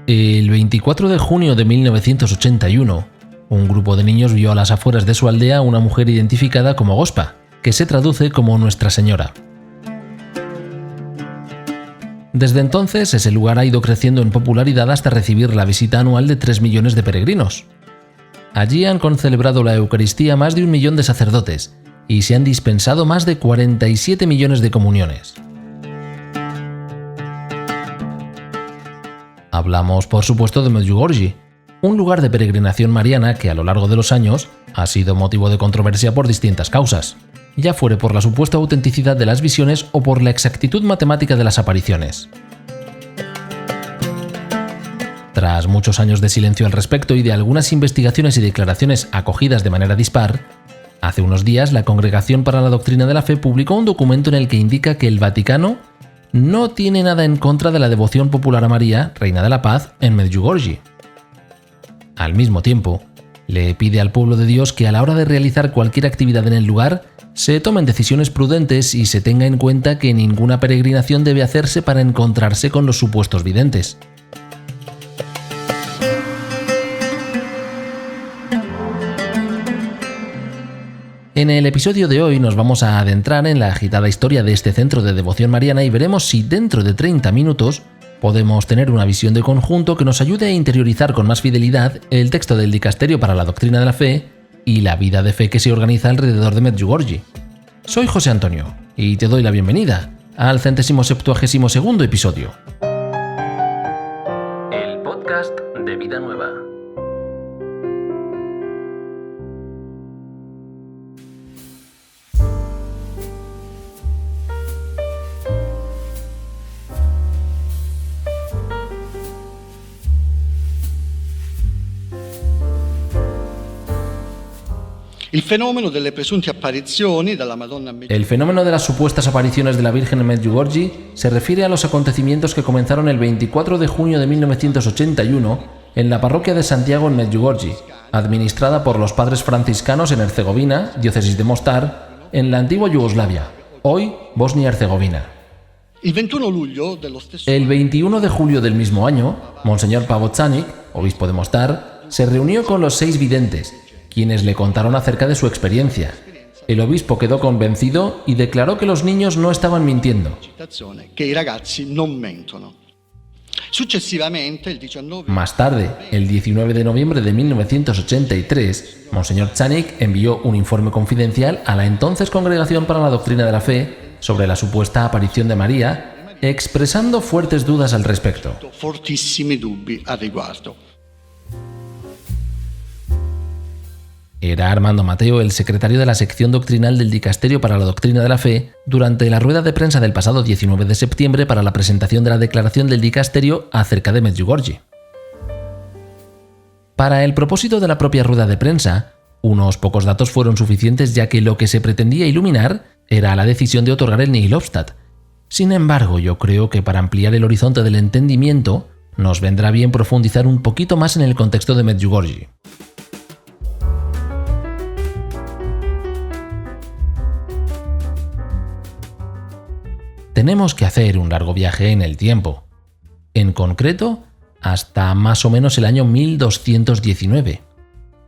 El 24 de junio de 1981, un grupo de niños vio a las afueras de su aldea a una mujer identificada como Gospa, que se traduce como Nuestra Señora. Desde entonces, ese lugar ha ido creciendo en popularidad hasta recibir la visita anual de 3 millones de peregrinos. Allí han concelebrado la Eucaristía más de 1 millón de sacerdotes y se han dispensado más de 47 millones de comuniones. Hablamos, por supuesto, de Medjugorje, un lugar de peregrinación mariana que a lo largo de los años ha sido motivo de controversia por distintas causas, ya fuere por la supuesta autenticidad de las visiones o por la exactitud matemática de las apariciones. Tras muchos años de silencio al respecto y de algunas investigaciones y declaraciones acogidas de manera dispar, hace unos días la Congregación para la Doctrina de la Fe publicó un documento en el que indica que el Vaticano no tiene nada en contra de la devoción popular a María, Reina de la Paz, en Medjugorje. Al mismo tiempo, le pide al pueblo de Dios que a la hora de realizar cualquier actividad en el lugar, se tomen decisiones prudentes y se tenga en cuenta que ninguna peregrinación debe hacerse para encontrarse con los supuestos videntes. En el episodio de hoy nos vamos a adentrar en la agitada historia de este centro de devoción mariana y veremos si dentro de 30 minutos podemos tener una visión de conjunto que nos ayude a interiorizar con más fidelidad el texto del Dicasterio para la Doctrina de la Fe y la vida de fe que se organiza alrededor de Medjugorje. Soy José Antonio y te doy la bienvenida al 172º episodio. El podcast de Vida Nueva. El fenómeno de las supuestas apariciones de la Virgen en Medjugorje se refiere a los acontecimientos que comenzaron el 24 de junio de 1981 en la parroquia de Santiago en Medjugorje, administrada por los padres franciscanos en Herzegovina, diócesis de Mostar, en la antigua Yugoslavia, hoy Bosnia-Herzegovina. El 21 de julio del mismo año, Monseñor Pavo Čanik, obispo de Mostar, se reunió con los 6 videntes, quienes le contaron acerca de su experiencia. El obispo quedó convencido y declaró que los niños no estaban mintiendo. Más tarde, el 19 de noviembre de 1983, Monseñor Čanik envió un informe confidencial a la entonces Congregación para la Doctrina de la Fe sobre la supuesta aparición de María, expresando fuertes dudas al respecto. Era Armando Mateo el secretario de la sección doctrinal del Dicasterio para la Doctrina de la Fe durante la rueda de prensa del pasado 19 de septiembre para la presentación de la declaración del Dicasterio acerca de Medjugorje. Para el propósito de la propia rueda de prensa, unos pocos datos fueron suficientes ya que lo que se pretendía iluminar era la decisión de otorgar el nihil obstat. Sin embargo, yo creo que para ampliar el horizonte del entendimiento, nos vendrá bien profundizar un poquito más en el contexto de Medjugorje. Tenemos que hacer un largo viaje en el tiempo, en concreto hasta más o menos el año 1219.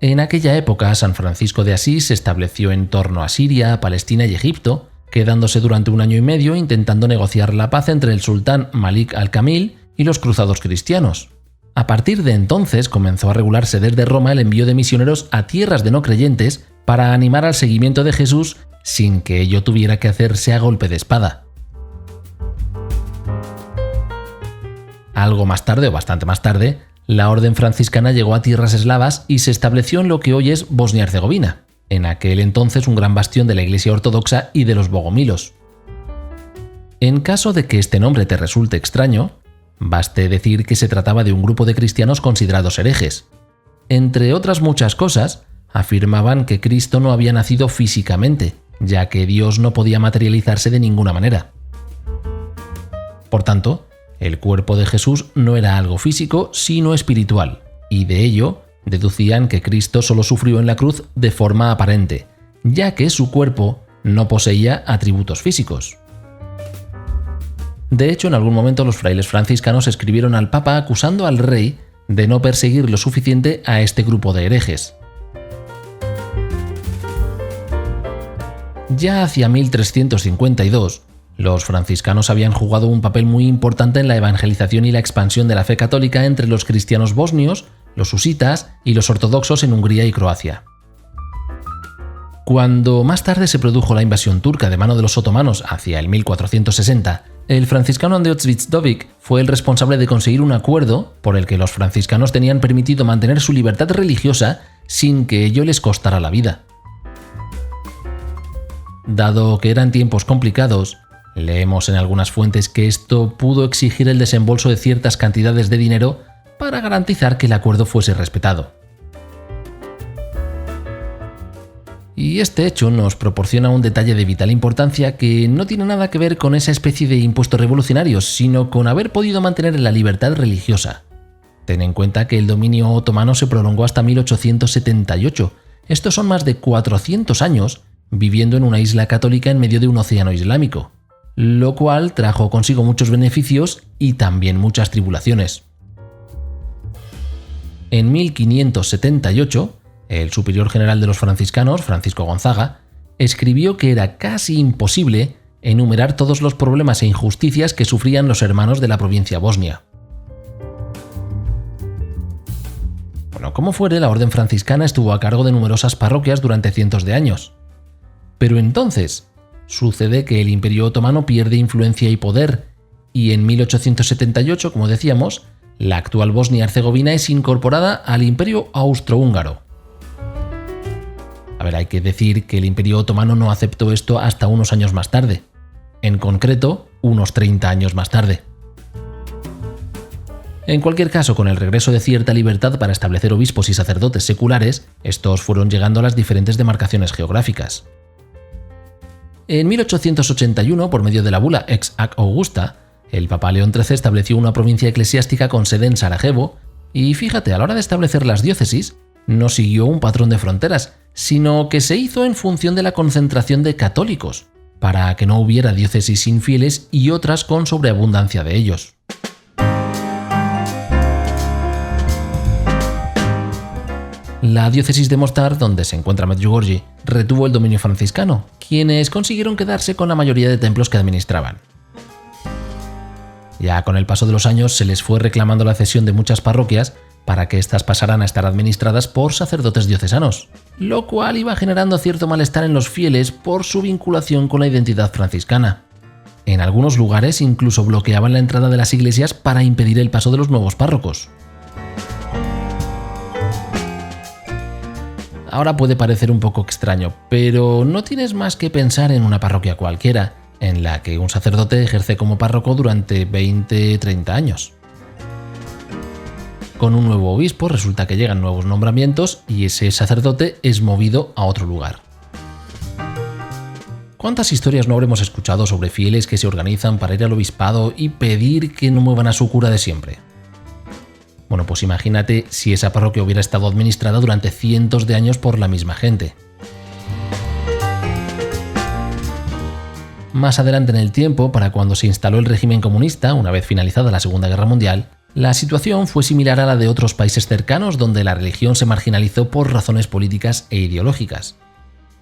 En aquella época, San Francisco de Asís se estableció en torno a Siria, Palestina y Egipto, quedándose durante 1 año y medio intentando negociar la paz entre el sultán Malik al-Kamil y los cruzados cristianos. A partir de entonces comenzó a regularse desde Roma el envío de misioneros a tierras de no creyentes para animar al seguimiento de Jesús sin que ello tuviera que hacerse a golpe de espada. Algo más tarde, o bastante más tarde, la orden franciscana llegó a tierras eslavas y se estableció en lo que hoy es Bosnia-Herzegovina, en aquel entonces un gran bastión de la Iglesia Ortodoxa y de los bogomilos. En caso de que este nombre te resulte extraño, baste decir que se trataba de un grupo de cristianos considerados herejes. Entre otras muchas cosas, afirmaban que Cristo no había nacido físicamente, ya que Dios no podía materializarse de ninguna manera. Por tanto, el cuerpo de Jesús no era algo físico, sino espiritual, y de ello deducían que Cristo solo sufrió en la cruz de forma aparente, ya que su cuerpo no poseía atributos físicos. De hecho, en algún momento los frailes franciscanos escribieron al Papa acusando al rey de no perseguir lo suficiente a este grupo de herejes. Ya hacia 1352, los franciscanos habían jugado un papel muy importante en la evangelización y la expansión de la fe católica entre los cristianos bosnios, los husitas y los ortodoxos en Hungría y Croacia. Cuando más tarde se produjo la invasión turca de mano de los otomanos hacia el 1460, el franciscano Andrzej Zwizdowicz fue el responsable de conseguir un acuerdo por el que los franciscanos tenían permitido mantener su libertad religiosa sin que ello les costara la vida. Dado que eran tiempos complicados, leemos en algunas fuentes que esto pudo exigir el desembolso de ciertas cantidades de dinero para garantizar que el acuerdo fuese respetado. Y este hecho nos proporciona un detalle de vital importancia que no tiene nada que ver con esa especie de impuestos revolucionarios, sino con haber podido mantener la libertad religiosa. Ten en cuenta que el dominio otomano se prolongó hasta 1878. Estos son más de 400 años viviendo en una isla católica en medio de un océano islámico, lo cual trajo consigo muchos beneficios y también muchas tribulaciones. En 1578, el superior general de los franciscanos, Francisco Gonzaga, escribió que era casi imposible enumerar todos los problemas e injusticias que sufrían los hermanos de la provincia bosnia. Bueno, como fuere, la orden franciscana estuvo a cargo de numerosas parroquias durante cientos de años. Pero entonces, sucede que el Imperio Otomano pierde influencia y poder, y en 1878, como decíamos, la actual Bosnia-Herzegovina es incorporada al Imperio Austrohúngaro. Hay que decir que el Imperio Otomano no aceptó esto hasta unos años más tarde, en concreto, unos 30 años más tarde. En cualquier caso, con el regreso de cierta libertad para establecer obispos y sacerdotes seculares, estos fueron llegando a las diferentes demarcaciones geográficas. En 1881, por medio de la bula Ex Ac Augusta, el Papa León XIII estableció una provincia eclesiástica con sede en Sarajevo, y fíjate, a la hora de establecer las diócesis, no siguió un patrón de fronteras, sino que se hizo en función de la concentración de católicos, para que no hubiera diócesis infieles y otras con sobreabundancia de ellos. La diócesis de Mostar, donde se encuentra Medjugorje, retuvo el dominio franciscano, quienes consiguieron quedarse con la mayoría de templos que administraban. Ya con el paso de los años se les fue reclamando la cesión de muchas parroquias para que éstas pasaran a estar administradas por sacerdotes diocesanos, lo cual iba generando cierto malestar en los fieles por su vinculación con la identidad franciscana. En algunos lugares incluso bloqueaban la entrada de las iglesias para impedir el paso de los nuevos párrocos. Ahora puede parecer un poco extraño, pero no tienes más que pensar en una parroquia cualquiera, en la que un sacerdote ejerce como párroco durante 20-30 años. Con un nuevo obispo resulta que llegan nuevos nombramientos y ese sacerdote es movido a otro lugar. ¿Cuántas historias no habremos escuchado sobre fieles que se organizan para ir al obispado y pedir que no muevan a su cura de siempre? Bueno, pues imagínate si esa parroquia hubiera estado administrada durante cientos de años por la misma gente. Más adelante en el tiempo, para cuando se instaló el régimen comunista, una vez finalizada la Segunda Guerra Mundial, la situación fue similar a la de otros países cercanos donde la religión se marginalizó por razones políticas e ideológicas.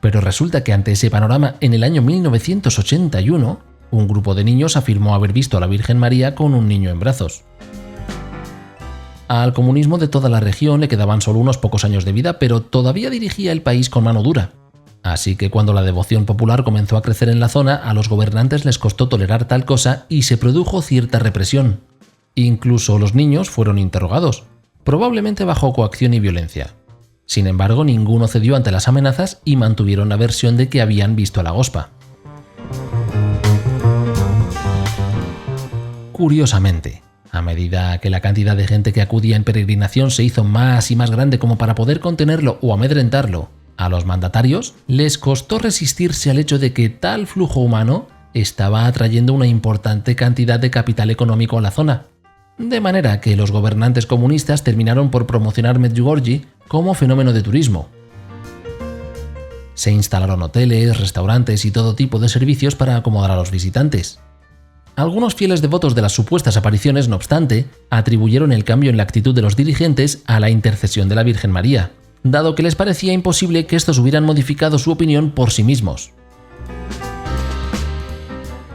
Pero resulta que ante ese panorama, en el año 1981, un grupo de niños afirmó haber visto a la Virgen María con un niño en brazos. Al comunismo de toda la región le quedaban solo unos pocos años de vida, pero todavía dirigía el país con mano dura. Así que cuando la devoción popular comenzó a crecer en la zona, a los gobernantes les costó tolerar tal cosa y se produjo cierta represión. Incluso los niños fueron interrogados, probablemente bajo coacción y violencia. Sin embargo, ninguno cedió ante las amenazas y mantuvieron la versión de que habían visto a la Gospa. Curiosamente, a medida que la cantidad de gente que acudía en peregrinación se hizo más y más grande como para poder contenerlo o amedrentarlo, a los mandatarios les costó resistirse al hecho de que tal flujo humano estaba atrayendo una importante cantidad de capital económico a la zona. De manera que los gobernantes comunistas terminaron por promocionar Medjugorje como fenómeno de turismo. Se instalaron hoteles, restaurantes y todo tipo de servicios para acomodar a los visitantes. Algunos fieles devotos de las supuestas apariciones, no obstante, atribuyeron el cambio en la actitud de los dirigentes a la intercesión de la Virgen María, dado que les parecía imposible que estos hubieran modificado su opinión por sí mismos.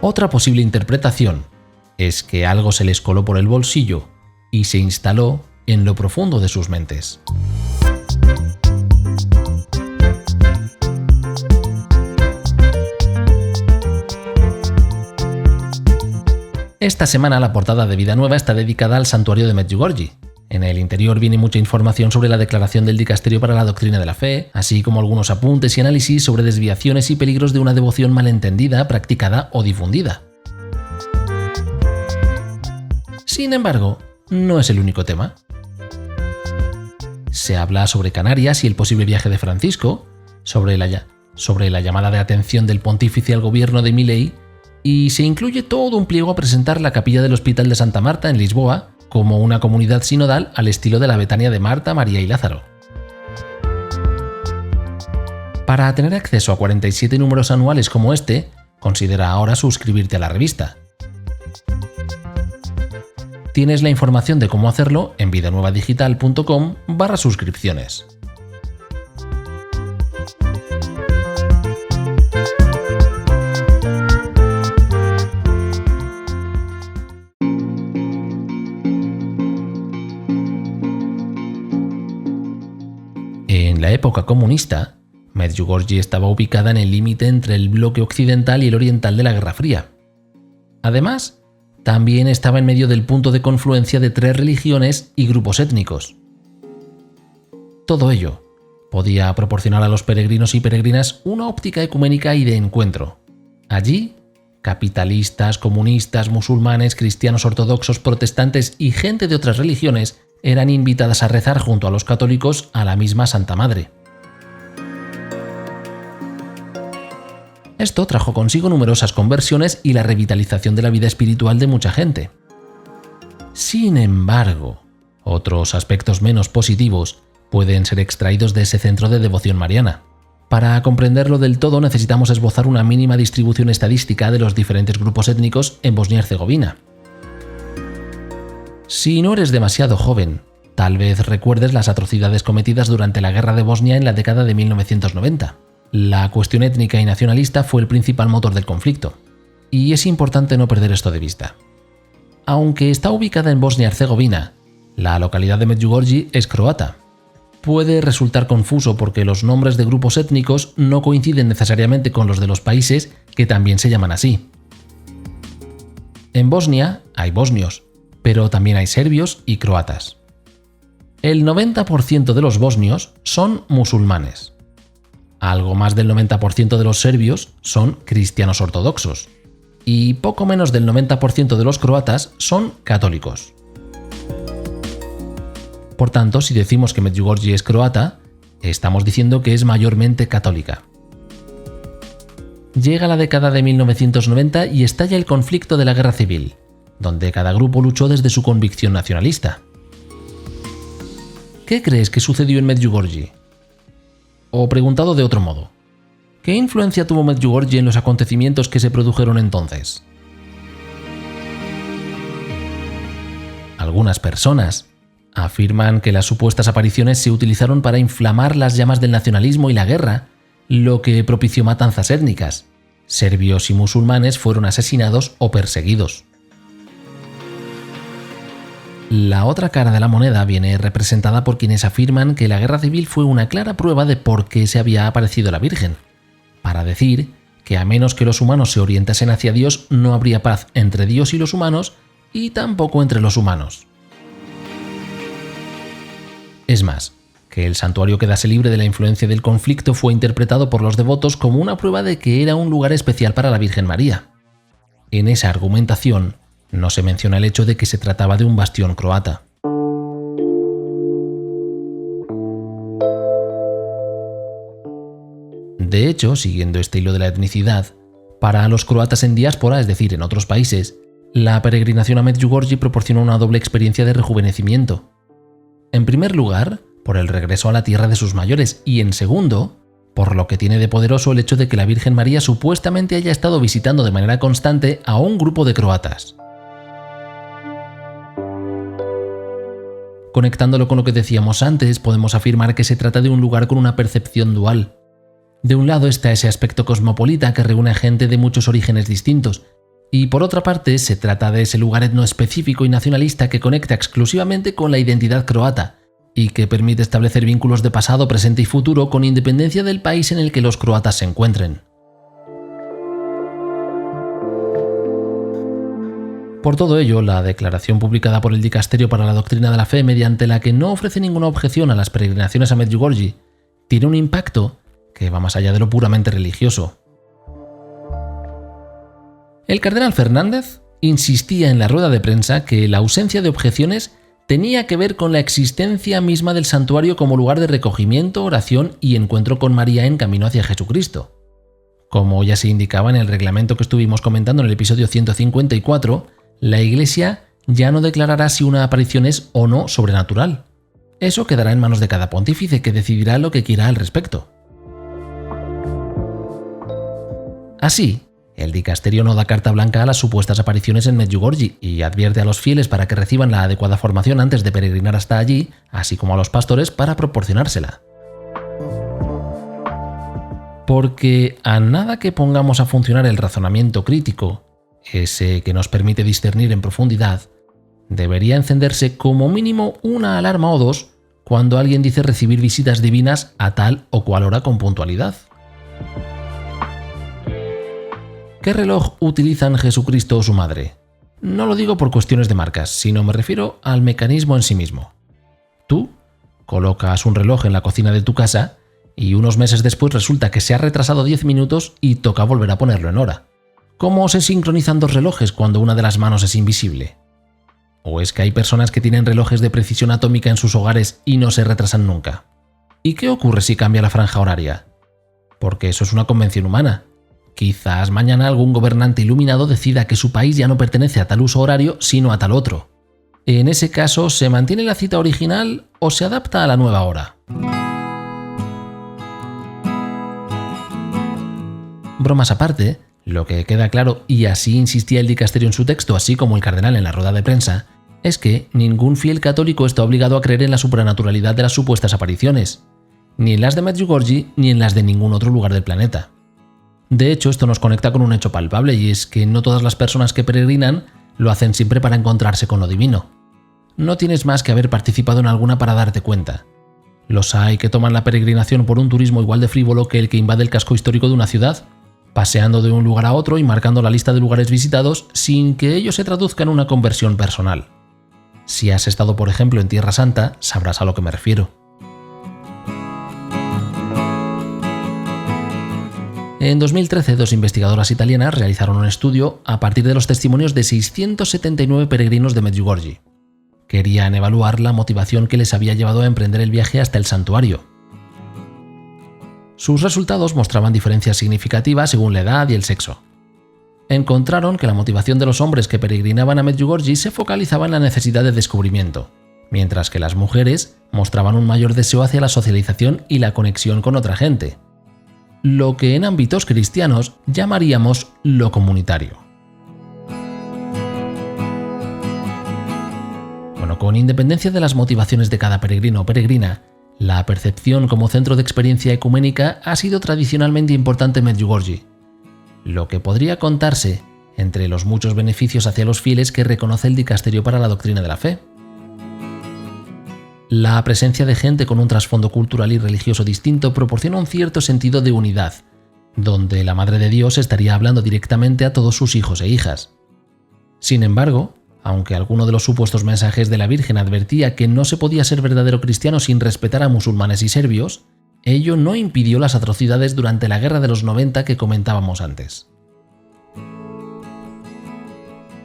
Otra posible interpretación es que algo se les coló por el bolsillo y se instaló en lo profundo de sus mentes. Esta semana la portada de Vida Nueva está dedicada al santuario de Medjugorje. En el interior viene mucha información sobre la declaración del Dicasterio para la Doctrina de la Fe, así como algunos apuntes y análisis sobre desviaciones y peligros de una devoción malentendida, practicada o difundida. Sin embargo, no es el único tema. Se habla sobre Canarias y el posible viaje de Francisco, sobre la llamada de atención del pontífice al gobierno de Milei, y se incluye todo un pliego a presentar la capilla del Hospital de Santa Marta en Lisboa como una comunidad sinodal al estilo de la Betania de Marta, María y Lázaro. Para tener acceso a 47 números anuales como este, considera ahora suscribirte a la revista. Tienes la información de cómo hacerlo en vidanuevadigital.com/suscripciones. En la época comunista, Medjugorje estaba ubicada en el límite entre el bloque occidental y el oriental de la Guerra Fría. Además, también estaba en medio del punto de confluencia de 3 religiones y grupos étnicos. Todo ello podía proporcionar a los peregrinos y peregrinas una óptica ecuménica y de encuentro. Allí, capitalistas, comunistas, musulmanes, cristianos ortodoxos, protestantes y gente de otras religiones eran invitadas a rezar junto a los católicos a la misma Santa Madre. Esto trajo consigo numerosas conversiones y la revitalización de la vida espiritual de mucha gente. Sin embargo, otros aspectos menos positivos pueden ser extraídos de ese centro de devoción mariana. Para comprenderlo del todo necesitamos esbozar una mínima distribución estadística de los diferentes grupos étnicos en Bosnia y Herzegovina. Si no eres demasiado joven, tal vez recuerdes las atrocidades cometidas durante la Guerra de Bosnia en la década de 1990. La cuestión étnica y nacionalista fue el principal motor del conflicto, y es importante no perder esto de vista. Aunque está ubicada en Bosnia y Herzegovina, la localidad de Medjugorje es croata. Puede resultar confuso porque los nombres de grupos étnicos no coinciden necesariamente con los de los países que también se llaman así. En Bosnia hay bosnios, pero también hay serbios y croatas. El 90% de los bosnios son musulmanes. Algo más del 90% de los serbios son cristianos ortodoxos. Y poco menos del 90% de los croatas son católicos. Por tanto, si decimos que Medjugorje es croata, estamos diciendo que es mayormente católica. Llega la década de 1990 y estalla el conflicto de la Guerra Civil, donde cada grupo luchó desde su convicción nacionalista. ¿Qué crees que sucedió en Medjugorje? O preguntado de otro modo, ¿qué influencia tuvo Medjugorje en los acontecimientos que se produjeron entonces? Algunas personas afirman que las supuestas apariciones se utilizaron para inflamar las llamas del nacionalismo y la guerra, lo que propició matanzas étnicas. Serbios y musulmanes fueron asesinados o perseguidos. La otra cara de la moneda viene representada por quienes afirman que la guerra civil fue una clara prueba de por qué se había aparecido la Virgen, para decir que a menos que los humanos se orientasen hacia Dios no habría paz entre Dios y los humanos y tampoco entre los humanos. Es más, que el santuario quedase libre de la influencia del conflicto fue interpretado por los devotos como una prueba de que era un lugar especial para la Virgen María. En esa argumentación, no se menciona el hecho de que se trataba de un bastión croata. De hecho, siguiendo este hilo de la etnicidad, para los croatas en diáspora, es decir, en otros países, la peregrinación a Medjugorje proporciona una doble experiencia de rejuvenecimiento. En primer lugar, por el regreso a la tierra de sus mayores y en segundo, por lo que tiene de poderoso el hecho de que la Virgen María supuestamente haya estado visitando de manera constante a un grupo de croatas. Conectándolo con lo que decíamos antes, podemos afirmar que se trata de un lugar con una percepción dual. De un lado está ese aspecto cosmopolita que reúne a gente de muchos orígenes distintos, y por otra parte se trata de ese lugar etnoespecífico y nacionalista que conecta exclusivamente con la identidad croata, y que permite establecer vínculos de pasado, presente y futuro con independencia del país en el que los croatas se encuentren. Por todo ello, la declaración publicada por el Dicasterio para la Doctrina de la Fe, mediante la que no ofrece ninguna objeción a las peregrinaciones a Medjugorje, tiene un impacto que va más allá de lo puramente religioso. El cardenal Fernández insistía en la rueda de prensa que la ausencia de objeciones tenía que ver con la existencia misma del santuario como lugar de recogimiento, oración y encuentro con María en camino hacia Jesucristo. Como ya se indicaba en el reglamento que estuvimos comentando en el episodio 154, la Iglesia ya no declarará si una aparición es o no sobrenatural. Eso quedará en manos de cada pontífice, que decidirá lo que quiera al respecto. Así, el dicasterio no da carta blanca a las supuestas apariciones en Medjugorje y advierte a los fieles para que reciban la adecuada formación antes de peregrinar hasta allí, así como a los pastores para proporcionársela. Porque a nada que pongamos a funcionar el razonamiento crítico, ese que nos permite discernir en profundidad, debería encenderse como mínimo una alarma o dos cuando alguien dice recibir visitas divinas a tal o cual hora con puntualidad. ¿Qué reloj utilizan Jesucristo o su madre? No lo digo por cuestiones de marcas, sino me refiero al mecanismo en sí mismo. Tú colocas un reloj en la cocina de tu casa y unos meses después resulta que se ha retrasado 10 minutos y toca volver a ponerlo en hora. ¿Cómo se sincronizan dos relojes cuando una de las manos es invisible? ¿O es que hay personas que tienen relojes de precisión atómica en sus hogares y no se retrasan nunca? ¿Y qué ocurre si cambia la franja horaria? Porque eso es una convención humana. Quizás mañana algún gobernante iluminado decida que su país ya no pertenece a tal uso horario, sino a tal otro. En ese caso, ¿se mantiene la cita original o se adapta a la nueva hora? Bromas aparte, lo que queda claro, y así insistía el dicasterio en su texto, así como el cardenal en la rueda de prensa, es que ningún fiel católico está obligado a creer en la supernaturalidad de las supuestas apariciones, ni en las de Medjugorje ni en las de ningún otro lugar del planeta. De hecho, esto nos conecta con un hecho palpable, y es que no todas las personas que peregrinan lo hacen siempre para encontrarse con lo divino. No tienes más que haber participado en alguna para darte cuenta. Los hay que toman la peregrinación por un turismo igual de frívolo que el que invade el casco histórico de una ciudad, paseando de un lugar a otro y marcando la lista de lugares visitados sin que ello se traduzca en una conversión personal. Si has estado, por ejemplo, en Tierra Santa, sabrás a lo que me refiero. En 2013, dos investigadoras italianas realizaron un estudio a partir de los testimonios de 679 peregrinos de Medjugorje. Querían evaluar la motivación que les había llevado a emprender el viaje hasta el santuario. Sus resultados mostraban diferencias significativas según la edad y el sexo. Encontraron que la motivación de los hombres que peregrinaban a Medjugorje se focalizaba en la necesidad de descubrimiento, mientras que las mujeres mostraban un mayor deseo hacia la socialización y la conexión con otra gente, lo que en ámbitos cristianos llamaríamos lo comunitario. Bueno, con independencia de las motivaciones de cada peregrino o peregrina, la percepción como centro de experiencia ecuménica ha sido tradicionalmente importante en Medjugorje, lo que podría contarse entre los muchos beneficios hacia los fieles que reconoce el Dicasterio para la Doctrina de la Fe. La presencia de gente con un trasfondo cultural y religioso distinto proporciona un cierto sentido de unidad, donde la Madre de Dios estaría hablando directamente a todos sus hijos e hijas. Sin embargo, aunque alguno de los supuestos mensajes de la Virgen advertía que no se podía ser verdadero cristiano sin respetar a musulmanes y serbios, ello no impidió las atrocidades durante la Guerra de los 90 que comentábamos antes.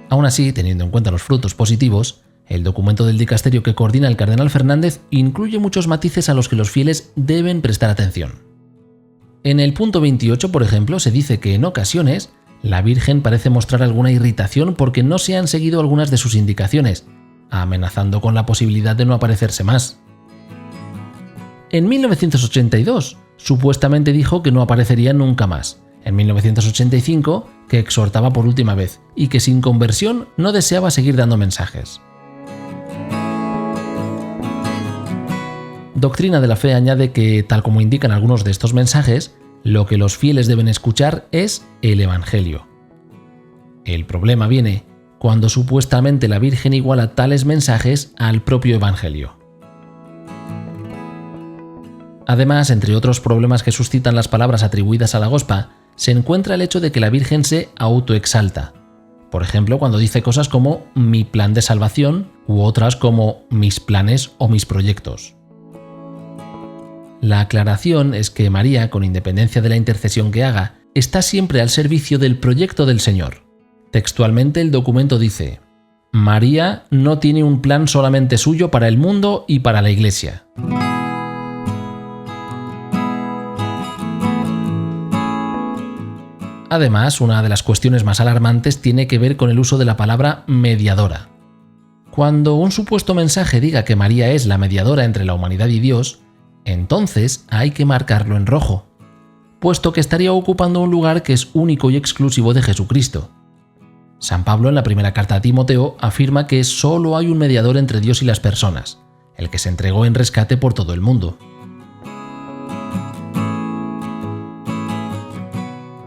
Aún así, teniendo en cuenta los frutos positivos, el documento del dicasterio que coordina el cardenal Fernández incluye muchos matices a los que los fieles deben prestar atención. En el punto 28, por ejemplo, se dice que en ocasiones la Virgen parece mostrar alguna irritación porque no se han seguido algunas de sus indicaciones, amenazando con la posibilidad de no aparecerse más. En 1982, supuestamente dijo que no aparecería nunca más. En 1985, que exhortaba por última vez y que sin conversión no deseaba seguir dando mensajes. Doctrina de la Fe añade que, tal como indican algunos de estos mensajes, lo que los fieles deben escuchar es el Evangelio. El problema viene cuando supuestamente la Virgen iguala tales mensajes al propio Evangelio. Además, entre otros problemas que suscitan las palabras atribuidas a la Gospa, se encuentra el hecho de que la Virgen se autoexalta. Por ejemplo, cuando dice cosas como mi plan de salvación u otras como mis planes o mis proyectos. La aclaración es que María, con independencia de la intercesión que haga, está siempre al servicio del proyecto del Señor. Textualmente el documento dice: María no tiene un plan solamente suyo para el mundo y para la Iglesia. Además, una de las cuestiones más alarmantes tiene que ver con el uso de la palabra mediadora. Cuando un supuesto mensaje diga que María es la mediadora entre la humanidad y Dios, entonces hay que marcarlo en rojo, puesto que estaría ocupando un lugar que es único y exclusivo de Jesucristo. San Pablo, en la primera carta a Timoteo, afirma que solo hay un mediador entre Dios y las personas, el que se entregó en rescate por todo el mundo.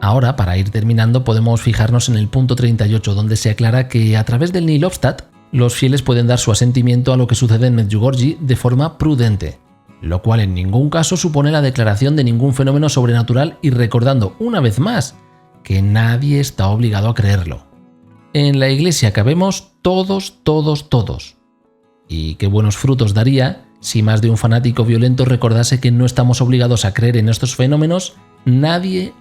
Ahora, para ir terminando, podemos fijarnos en el punto 38, donde se aclara que a través del Nihil Obstat, los fieles pueden dar su asentimiento a lo que sucede en Medjugorje de forma prudente, lo cual en ningún caso supone la declaración de ningún fenómeno sobrenatural y recordando una vez más que nadie está obligado a creerlo. En la Iglesia cabemos todos. Y qué buenos frutos daría si más de un fanático violento recordase que no estamos obligados a creer en estos fenómenos nadie.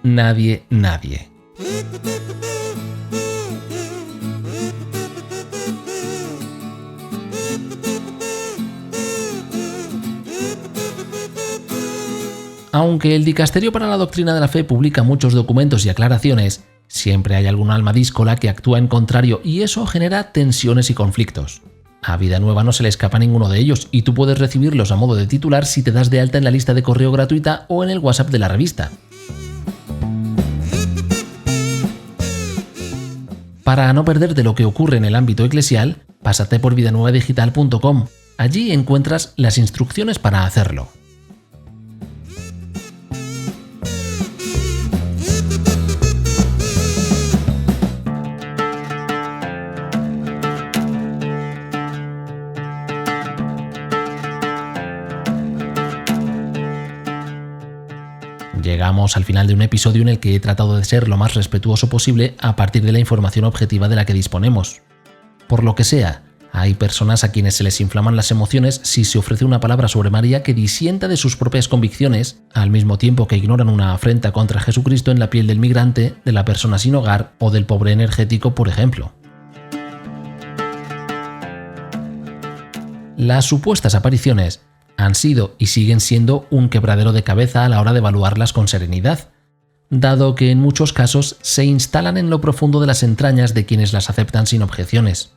Aunque el Dicasterio para la Doctrina de la Fe publica muchos documentos y aclaraciones, siempre hay algún alma díscola que actúa en contrario y eso genera tensiones y conflictos. A Vida Nueva no se le escapa ninguno de ellos y tú puedes recibirlos a modo de titular si te das de alta en la lista de correo gratuita o en el WhatsApp de la revista. Para no perderte lo que ocurre en el ámbito eclesial, pásate por vidanuevadigital.com. Allí encuentras las instrucciones para hacerlo. Llegamos al final de un episodio en el que he tratado de ser lo más respetuoso posible a partir de la información objetiva de la que disponemos. Por lo que sea, hay personas a quienes se les inflaman las emociones si se ofrece una palabra sobre María que disienta de sus propias convicciones, al mismo tiempo que ignoran una afrenta contra Jesucristo en la piel del migrante, de la persona sin hogar o del pobre energético, por ejemplo. Las supuestas apariciones han sido y siguen siendo un quebradero de cabeza a la hora de evaluarlas con serenidad, dado que en muchos casos se instalan en lo profundo de las entrañas de quienes las aceptan sin objeciones.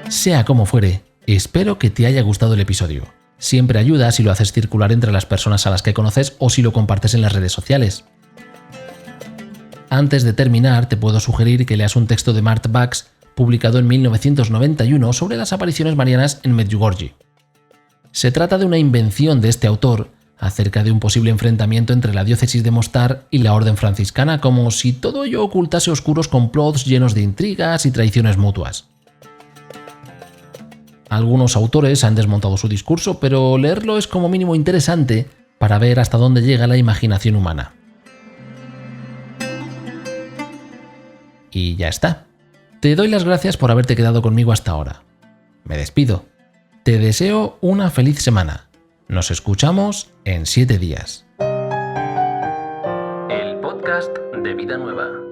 Sea como fuere, espero que te haya gustado el episodio. Siempre ayuda si lo haces circular entre las personas a las que conoces o si lo compartes en las redes sociales. Antes de terminar, te puedo sugerir que leas un texto de Mart Bax publicado en 1991 sobre las apariciones marianas en Medjugorje. Se trata de una invención de este autor acerca de un posible enfrentamiento entre la diócesis de Mostar y la orden franciscana, como si todo ello ocultase oscuros complots llenos de intrigas y traiciones mutuas. Algunos autores han desmontado su discurso, pero leerlo es como mínimo interesante para ver hasta dónde llega la imaginación humana. Y ya está. Te doy las gracias por haberte quedado conmigo hasta ahora. Me despido. Te deseo una feliz semana. Nos escuchamos en 7 días. El podcast de Vida Nueva.